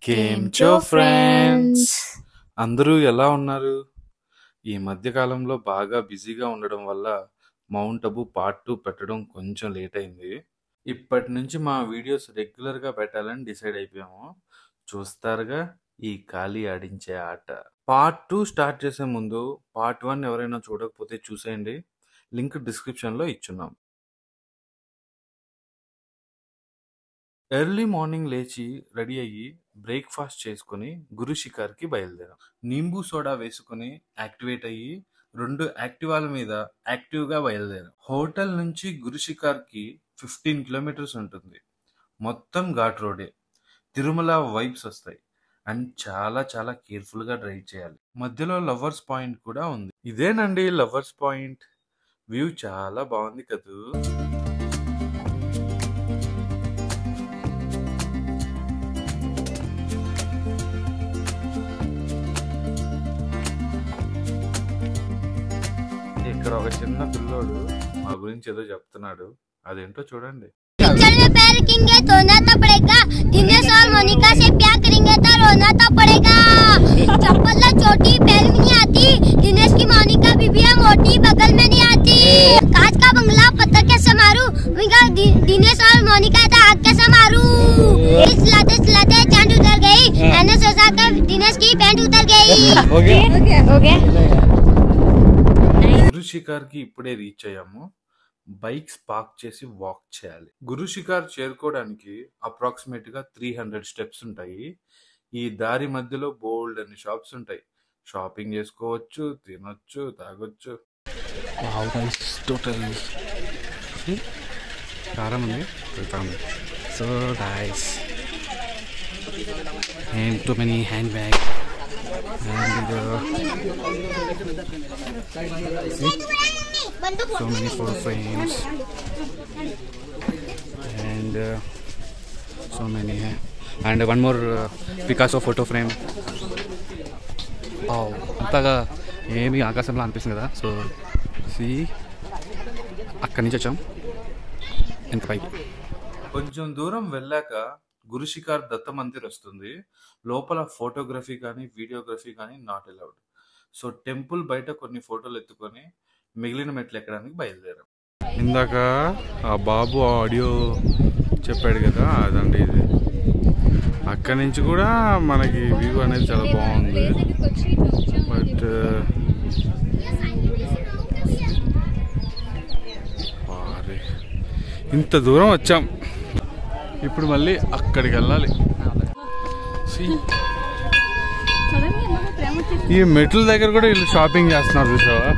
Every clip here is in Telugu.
కేంచో ఫ్రెండ్స్ అందరూ ఎలా ఉన్నారు? ఈ మధ్య కాలంలో బాగా బిజీగా ఉండడం వల్ల మౌంట్ అబు పార్ట్ 2 పెట్టడం కొంచెం లేట్ అయింది. ఇప్పటి నుంచి మా వీడియోస్ రెగ్యులర్గా పెట్టాలని డిసైడ్ అయిపోయాము. చూస్తారుగా ఈ ఖాళీ ఆడించే ఆట. పార్ట్ 2 స్టార్ట్ చేసే ముందు పార్ట్ 1 ఎవరైనా చూడకపోతే చూసేయండి. లింక్ డిస్క్రిప్షన్లో ఇచ్చున్నాం. ఎర్లీ మార్నింగ్ లేచి రెడీ అయ్యి బ్రేక్ఫాస్ట్ చేసుకుని గురు షికార్కి బయలుదేరాం. నింబు సోడా వేసుకుని యాక్టివేట్ అయ్యి 2 యాక్టివాల మీద యాక్టివ్గా బయలుదేరాం. హోటల్ నుంచి గురు షికార్కి 15 కిలోమీటర్స్ ఉంటుంది. మొత్తం ఘాట్ రోడే. తిరుమల వైబ్స్ వస్తాయి అండ్ చాలా చాలా కేర్ఫుల్గా డ్రైవ్ చేయాలి. మధ్యలో లవర్స్ పాయింట్ కూడా ఉంది. ఇదేనండి లవర్స్ పాయింట్. వ్యూ చాలా బాగుంది కదూ. ఇక్కడ ఒక చిన్న పిల్లోడు మా గురించి ఏదో చెప్తున్నాడు, అదేంటో చూడండి. पिक्चर में पैर रखेंगे तो रोना तो पड़ेगा, दिनेश और मोनिका से प्यार करेंगे तो रोना तो पड़ेगा। चप्पल ला छोटी पैर में नहीं आती, दिनेश की मोनिका बीबिया मोटी बगल में नहीं आती। कांच का बंगला पत्थर कैसे मारू, दिनेश और मोनिका था आग कैसे मारू। चलाते चांद उतर गई, मैंने सोचा था दिनेश की पैंट उतर गई। ओके గురు షికార్కి ఇప్పుడే రీచ్ అయ్యాము. బైక్స్ పార్క్ చేసి వాక్ చేయాలి. గురు షికార్ చేరుకోవడానికి అప్రాక్సిమేట్ గా 300 స్టెప్స్ ఉంటాయి. ఈ దారి మధ్యలో బోల్డ్ అన్ని షాప్స్ ఉంటాయి. షాపింగ్ చేసుకోవచ్చు, తినొచ్చు, తాగొచ్చు. కారం ఉంది. So nice. And too many handbags. And so many photo frames. And so many. And one more Picasso photo frame. Wow. అంతగా ఏమి ఆకాశంలో అనిపిస్తుంది కదా. సో అక్కడి నుంచి వచ్చాం ఎంత పైకి. కొంచెం దూరం వెళ్ళాక గురు షికార్ దత్త మందిర్ వస్తుంది. లోపల ఫోటోగ్రఫీ కానీ వీడియోగ్రఫీ కానీ నాట్ అలౌడ్. సో టెంపుల్ బయట కొన్ని ఫోటోలు ఎత్తుకొని మిగిలిన మెట్లు ఎక్కడానికి బయలుదేరాం. ఇందాక ఆ బాబు ఆడియో చెప్పాడు కదా, అదండి ఇది. అక్కడి నుంచి కూడా మనకి వ్యూ అనేది చాలా బాగుంది. బట్ ఇంత దూరం వచ్చాం, ఇప్పుడు మళ్ళీ అక్కడికి వెళ్ళాలి. ఈ మెట్ల దగ్గర కూడా వీళ్ళు షాపింగ్ చేస్తున్నారు చూసావా.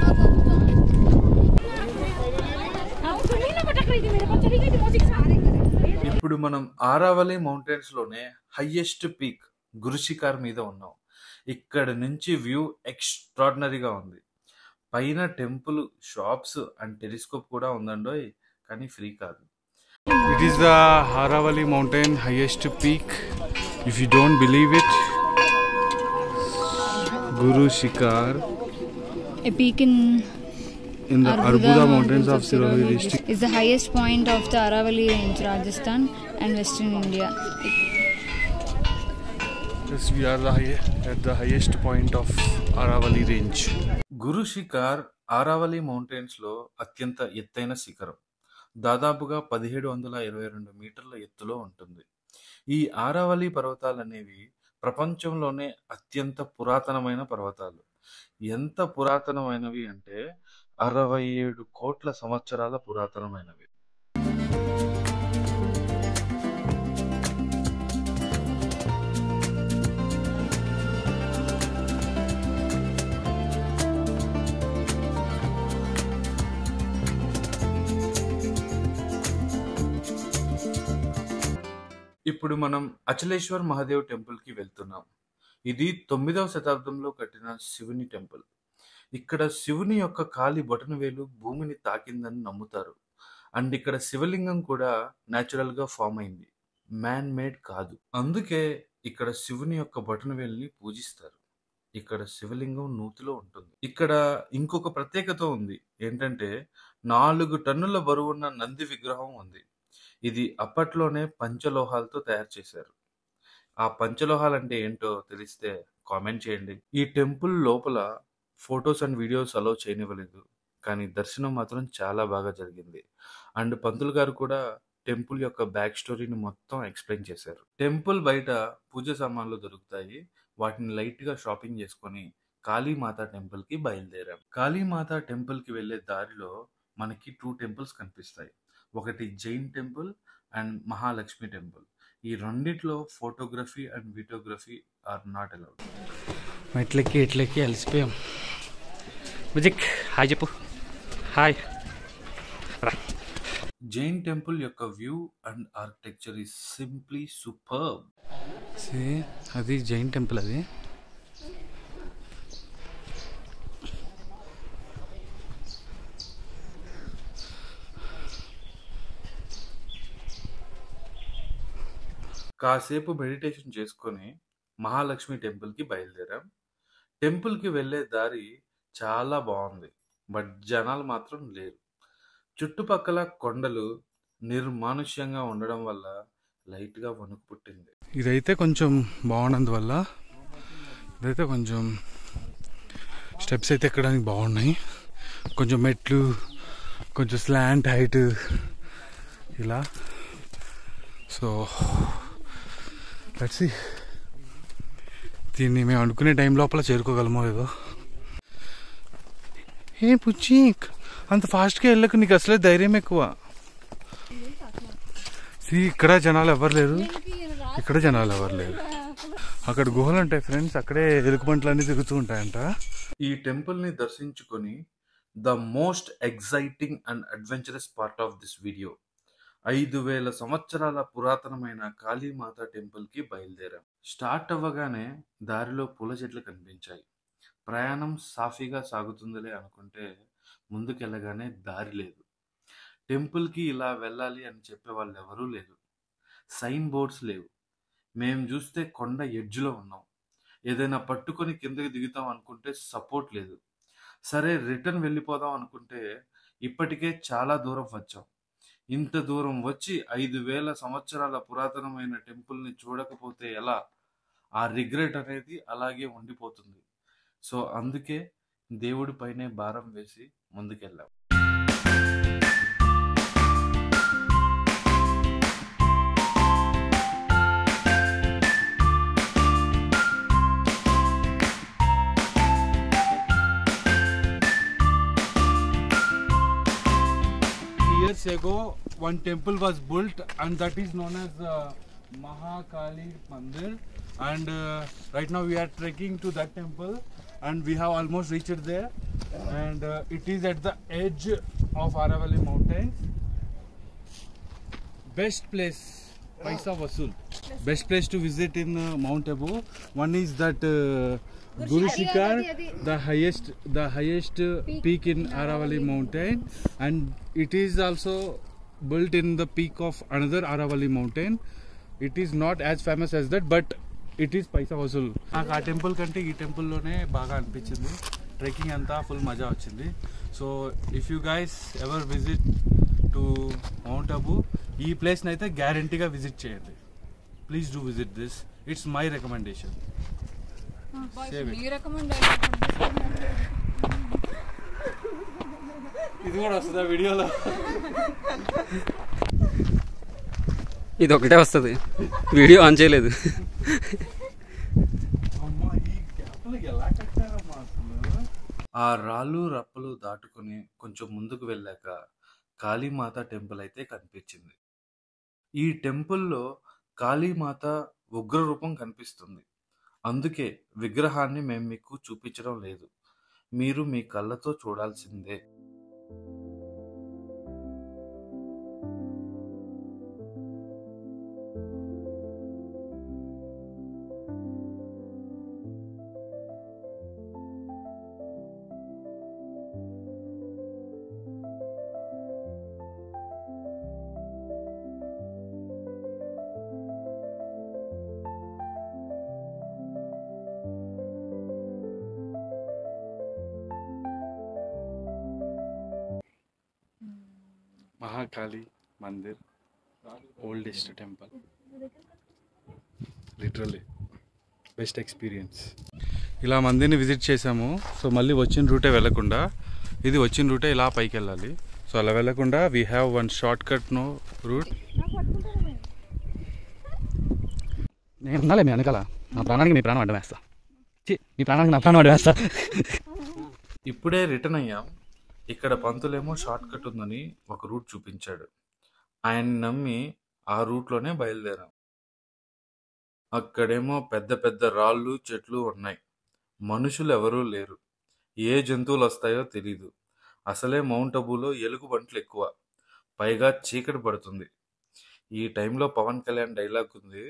ఇప్పుడు మనం ఆరావళి మౌంటైన్స్ లోనే హైయెస్ట్ పీక్ గురు షికార్ మీద ఉన్నాం. ఇక్కడ నుంచి వ్యూ ఎక్స్ట్రాడినరీగా ఉంది. పైన టెంపుల్, షాప్స్ అండ్ టెలిస్కోప్ కూడా ఉందండోయ్, కానీ ఫ్రీ కాదు. It is the Aravalli mountain highest peak. If you don't believe it, Guru Shikar, a peak in the Arbuda mountains of Sirohi district, is the highest point of the Aravalli range, Rajasthan and Western India. Yes, we are at the highest point of Aravalli range. Guru Shikar Aravalli mountains లో అత్యంత ఎత్తైన శిఖరం. దాదాపుగా 1722 మీటర్ల ఎత్తులో ఉంటుంది. ఈ ఆరావళి పర్వతాలు అనేవి ప్రపంచంలోనే అత్యంత పురాతనమైన పర్వతాలు. ఎంత పురాతనమైనవి అంటే 67 కోట్ల సంవత్సరాల పురాతనమైనవి. ఇప్పుడు మనం అచలేశ్వర్ మహాదేవ్ టెంపుల్ కి వెళ్తున్నాం. ఇది 9వ శతాబ్దంలో కట్టిన శివుని టెంపుల్. ఇక్కడ శివుని యొక్క కాలి బొటనవేలు భూమిని తాకిందని నమ్ముతారు. అండ్ ఇక్కడ శివలింగం కూడా న్యాచురల్ గా ఫామ్ అయింది, మ్యాన్ మేడ్ కాదు. అందుకే ఇక్కడ శివుని యొక్క బొటనవేలుని పూజిస్తారు. ఇక్కడ శివలింగం నూతిలో ఉంటుంది. ఇక్కడ ఇంకొక ప్రత్యేకత ఉంది. ఏంటంటే 4 టన్నుల బరువున్న నంది విగ్రహం ఉంది. ఇది అప్పట్లోనే పంచలోహాలతో తయారు చేశారు. ఆ పంచలోహాలు అంటే ఏంటో తెలిస్తే కామెంట్ చేయండి. ఈ టెంపుల్ లోపల ఫోటోస్ అండ్ వీడియోస్ అలో చేయనివ్వలేదు. కానీ దర్శనం మాత్రం చాలా బాగా జరిగింది. అండ్ పంతులు గారు కూడా టెంపుల్ యొక్క బ్యాక్ స్టోరీని మొత్తం ఎక్స్‌ప్లెయిన్ చేశారు. టెంపుల్ బయట పూజ సామాన్లు దొరుకుతాయి. వాటిని లైట్‌గా షాపింగ్ చేసుకొని కాళీమాత టెంపుల్‌కి బయలుదేరాం. కాళీమాత టెంపుల్‌కి వెళ్ళే దారిలో మనకి 2 టెంపుల్స్ కనిపిస్తాయి. ఒకటి Jain temple and Mahalakshmi temple. ఈ రెండిట్లో photography and videography are not allowed. మెట్లెక్కి ఎట్లెక్కి అలసిపోయాం. మ్యూజిక్ హాయ్ చెప్పు. హాయ్. జైన్ టెంపుల్ యొక్క view and architecture is simply superb. అది జైన్ టెంపుల్. అది కాసేపు మెడిటేషన్ చేసుకొని మహాలక్ష్మి టెంపుల్‌కి బయలుదేరాం. టెంపుల్‌కి వెళ్ళే దారి చాలా బాగుంది. బట్ జనాలు మాత్రం లేరు. చుట్టుపక్కల కొండలు నిర్మానుష్యంగా ఉండడం వల్ల లైట్‌గా వణుకు పుట్టింది. ఇదైతే కొంచెం బాగున్నందువల్ల ఇదైతే కొంచెం స్టెప్స్ అయితే ఎక్కడానికి బాగున్నాయి. కొంచెం మెట్లు, కొంచెం స్లాంట్ హైట్ ఇలా. సో లెట్స్ సీ దీన్ని మేము అనుకునే టైం లోపల చేరుకోగలమో లేదో. ఏ పుచ్చి అంత ఫాస్ట్గా వెళ్ళకు, నీకు అసలే ధైర్యం ఎక్కువ. ఇక్కడ జనాలు ఎవరు లేరు, ఇక్కడ జనాలు ఎవరు లేరు. అక్కడ గుహలు ఉంటాయి ఫ్రెండ్స్, అక్కడే ఎలుగుబంట్లు అన్నీ తిరుగుతూ ఉంటాయంట. ఈ టెంపుల్‌ని దర్శించుకొని the most exciting and adventurous part of this video 5000 సంవత్సరాల పురాతనమైన కాళీమాత టెంపుల్‌కి బయలుదేరాం. స్టార్ట్ అవ్వగానే దారిలో పూల చెట్లు కనిపించాయి. ప్రయాణం సాఫీగా సాగుతుందిలే అనుకుంటే ముందుకెళ్ళగానే దారి లేదు. టెంపుల్‌కి ఇలా వెళ్ళాలి అని చెప్పేవాళ్ళు ఎవరూ లేరు. సైన్ బోర్డ్స్ లేవు. మేం చూస్తే కొండ ఎడ్జ్‌లో ఉన్నాం. ఏదైనా పట్టుకొని కిందకి దిగుతాం అనుకుంటే సపోర్ట్ లేదు. సరే రిటర్న్ వెళ్ళిపోదాం అనుకుంటే ఇప్పటికే చాలా దూరం వచ్చాం. ఇంత దూరం వచ్చి 5000 సంవత్సరాల పురాతనమైన టెంపుల్‌ని చూడకపోతే ఎలా? ఆ రిగ్రెట్ అనేది అలాగే ఉండిపోతుంది. సో అందుకే దేవుడి పైనే భారం వేసి ముందుకెళ్ళాం. Years ago, one temple was built, and that is known as Mahakali Mandir. And right now we are trekking to that temple, and we have almost reached there. And it is at the edge of Aravalli Mountains. Best place, Paisa Vasul. Best place to visit in Mount Abu. One is that Guru Shikhar, the highest peak in Aravalli mountain, and it is also built in the peak of another Aravalli mountain. It is not as famous as that, but it is Paisa Vasul. నాకు ఆ టెంపుల్ కంటే ఈ టెంపుల్లోనే బాగా అనిపించింది. ట్రెక్కింగ్ అంతా ఫుల్ మజా వచ్చింది. So if you guys ever visit to mount Abu, ఈ ప్లేస్ని అయితే గ్యారంటీగా విజిట్ చేయండి. Please do visit this. It's my recommendation. ఇది కూడా వస్తుందా వీడియోలో? ఇది ఒకటే వస్తుంది, వీడియో ఆన్ చేయలేదు. ఆ రాళ్ళు రప్పలు దాటుకొని కొంచెం ముందుకు వెళ్ళాక కాళీమాత టెంపుల్ అయితే కనిపించింది. ఈ టెంపుల్లో కాళీమాత ఉగ్ర రూపం కనిపిస్తుంది. అందుకే విగ్రహాన్ని మేము మీకు చూపించడం లేదు. మీరు మీ కళ్ళతో చూడాల్సిందే. Mahakali Mandir, oldest temple. Literally best experience. ఇలా మందిని విజిట్ చేసాము. సో మళ్ళీ వచ్చిన రూటే వెళ్ళకుండా, ఇది వచ్చిన రూటే ఇలా పైకి వెళ్ళాలి. సో అలా వెళ్ళకుండా we have one short cut no route. నేను ఉండాలి మీ వెనకాల. నా ప్రాణానికి మీ ప్రాణం అడ్డం వేస్తా. మీ ప్రాణానికి నా ప్రాణం అడ్డం వేస్తా. ఇప్పుడే రిటర్న్ అయ్యాం. ఇక్కడ పంతులేమో షార్ట్ కట్ ఉందని ఒక రూట్ చూపించాడు. ఆయన్ని నమ్మి ఆ రూట్లోనే బయలుదేరాం. అక్కడేమో పెద్ద పెద్ద రాళ్ళు చెట్లు ఉన్నాయి. మనుషులు ఎవరూ లేరు. ఏ జంతువులు వస్తాయో తెలీదు. అసలే మౌంట్ అబూలో ఎలుగుబంట్లు ఎక్కువ. పైగా చీకటి పడుతుంది. ఈ టైంలో పవన్ కళ్యాణ్ డైలాగ్ ఉంది,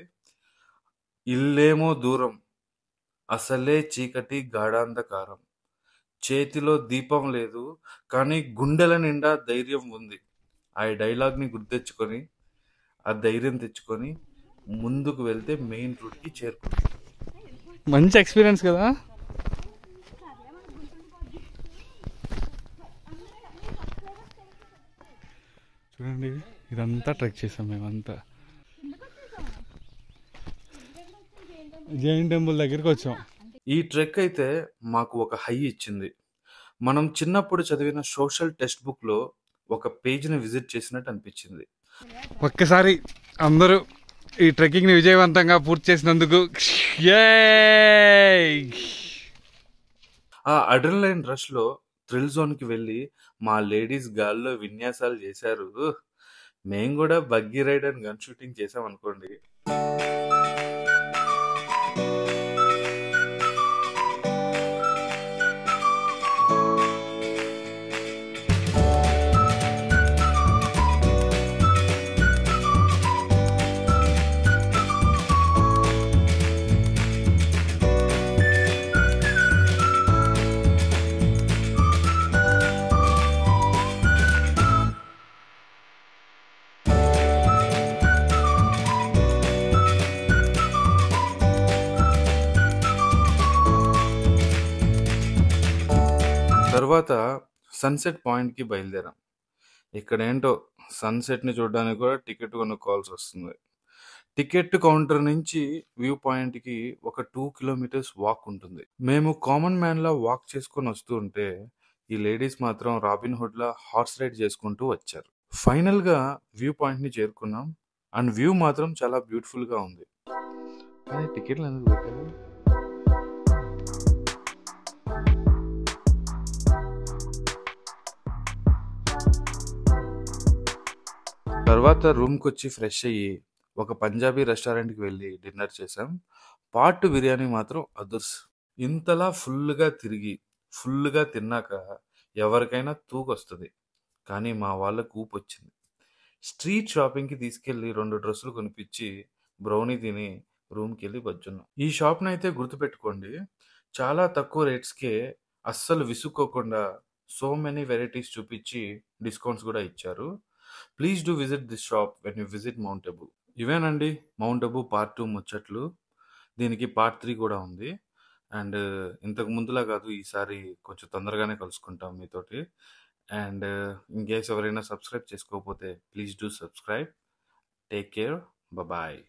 ఇల్లేమో దూరం అసలే చీకటి గాఢాంధకారం, చేతిలో దీపం లేదు కానీ గుండెల నిండా ధైర్యం ఉంది. ఆ డైలాగ్ని గుర్తెచ్చుకొని ఆ ధైర్యం తెచ్చుకొని ముందుకు వెళ్తే మెయిన్ రూట్కి చేరుకుంటాం. మంచి ఎక్స్పీరియన్స్ కదా. చూడండి, ఇదంతా ట్రెక్ చేసాం మేమంతా. జైన్ టెంపుల్ దగ్గరికి వచ్చాం. ఈ ట్రెక్ అయితే మాకు ఒక హై ఇచ్చింది. మనం చిన్నప్పుడు చదివిన సోషల్ టెక్స్ట్ బుక్లో ఒక పేజ్ని విజిట్ చేసినట్టు అనిపించింది. ఒక్కసారి అందరూ ఈ ట్రెక్కింగ్ని విజయవంతంగా పూర్తి చేసినందుకు ఆ అడ్రినలైన్ రష్లో థ్రిల్ జోన్కి వెళ్ళి మా లేడీస్ గాల్లో విన్యాసాలు చేశారు. మేము కూడా buggy ride and gun shooting చేసాం అనుకోండి. తర్వాత సన్సెట్ పాయింట్కి బయలుదేరాం. ఇక్కడ ఏంటో సన్సెట్ని చూడడానికి కూడా టికెట్ కొనుక్కోవాల్సి వస్తుంది. టికెట్ కౌంటర్ నుంచి వ్యూ పాయింట్కి ఒక 2 కిలోమీటర్స్ వాక్ ఉంటుంది. మేము కామన్ మ్యాన్లా వాక్ చేసుకొని వస్తూ ఉంటే ఈ లేడీస్ మాత్రం రాబిన్ హుడ్లా హార్స్ రైడ్ చేసుకుంటూ వచ్చారు. ఫైనల్గా వ్యూ పాయింట్ని చేరుకున్నాం. అండ్ వ్యూ మాత్రం చాలా బ్యూటిఫుల్గా ఉంది. కానీ టికెట్లు ఎందుకు పెట్టారు? తర్వాత రూమ్కి వచ్చి ఫ్రెష్ అయ్యి ఒక పంజాబీ రెస్టారెంట్కి వెళ్ళి డిన్నర్ చేసాం. పార్ట్ బిర్యానీ మాత్రం అదుర్స్. ఇంతలా ఫుల్గా తిరిగి ఫుల్గా తిన్నాక ఎవరికైనా తూగొస్తుంది. కానీ మా వాళ్ళకు ఊపు వచ్చింది. స్ట్రీట్ షాపింగ్కి తీసుకెళ్ళి 2 డ్రెస్సులు కొనిపించి బ్రౌనీ తిని రూమ్కి వెళ్ళి బజ్జున్నాం. ఈ షాప్ని అయితే గుర్తుపెట్టుకోండి. చాలా తక్కువ రేట్స్కే అస్సలు విసుక్కోకుండా సో మెనీ వెరైటీస్ చూపించి డిస్కౌంట్స్ కూడా ఇచ్చారు. Please do visit this shop when you visit mount Abu. ఇవేనండి మౌంట్ అబూ పార్ట్ 2 ముచ్చట్లు. దీనికి పార్ట్ 3 కూడా ఉంది. అండ్ ఇంతకు ముందులా కాదు, ఈసారి కొంచెం తొందరగానే కలుసుకుంటాం మీతోటి. అండ్ ఇన్ కేస్ ఎవరైనా సబ్స్క్రైబ్ చేసుకోకపోతే please do subscribe. Take care. Bye.